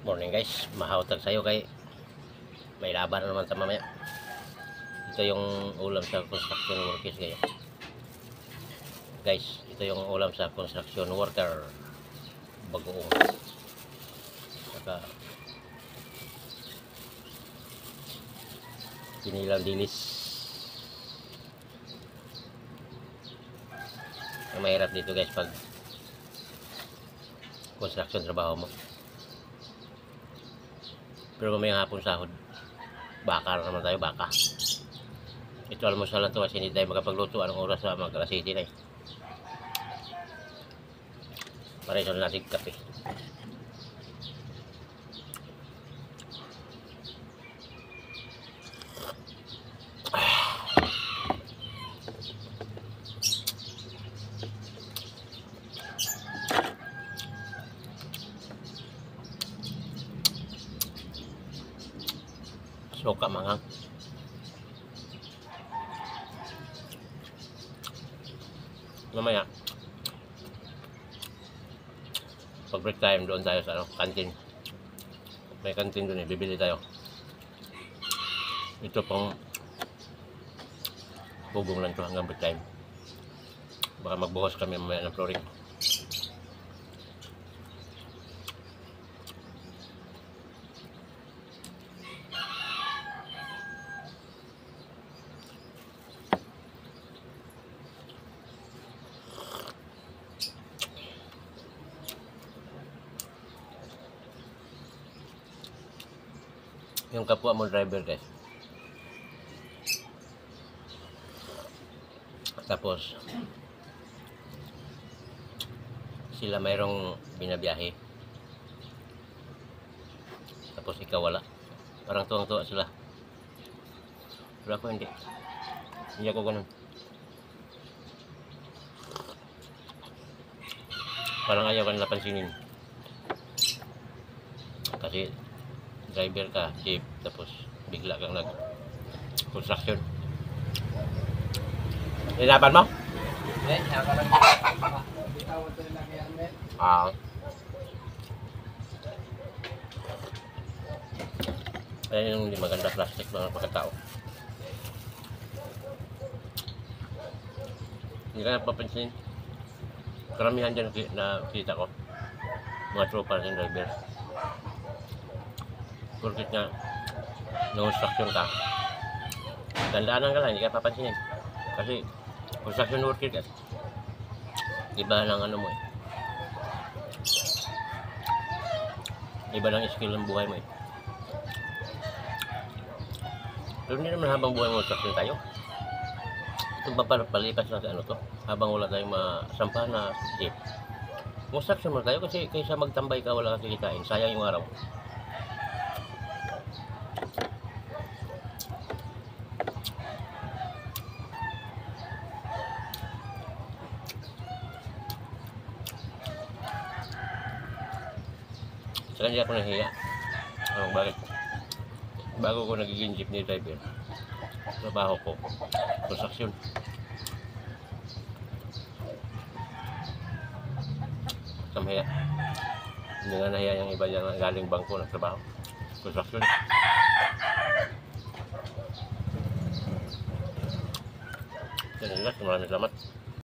Morning guys, mahawtag sa'yo kay may laban na naman sa mamaya. Ito yung ulam sa construction workers kayo. Guys, ito yung ulam sa construction worker. Bagoong. Saka pinilang dilis. Ang mahirap dito guys pag construction trabaho mo. Pero may hapon sahod. Baka naman tayo, baka. Ito almusal na to kasi hindi tayo makapagluto. Anong oras na mag-alas 7 na eh. Pareho na natin kape. Suka manghang. Mamaya pag break time doon tayo sa kantin. May kantin doon eh, bibili tayo. Ito pang bubong lang to hanggang break time. Baka magbuhos kami mamaya ng flooring. Yung kapwa mo driver guys. Tapos sila mayroong binabiyahe. Tapos ikaw wala. Parang tuwang-tuwa sila. Pero ako hindi. Hindi ako ganun. Parang ayaw ka nila pansinin. Kasi driver ka, jeep, tapos bigla kang nag-construction. Hinapan mo? Ayan yung hindi maganda plastic mga pagkatao. Hindi ka napapansin. Karamihan dyan na kita ko. Mga tropa ng driver. Kurkit nga construction ka, dandaanan ka lang, hindi ka papansinin kasi construction worker ka, iba lang ano mo eh, iba lang skill ng buhay mo eh. Pero hindi naman habang buhay mo construction tayo, ito palipas lang sa ano to, habang wala tayong masampahan na jeep, construction mo tayo kasi kaysa magtambay ka wala kang kikitain, sayang yung araw. Saka hindi ako nahiya. Bakit? Bago ko nagiging jeepney driver, trabaho ko construction. Kamaya hindi nga nahiya yung iba dyan galing bangko ng trabaho construction. Maraming salamat.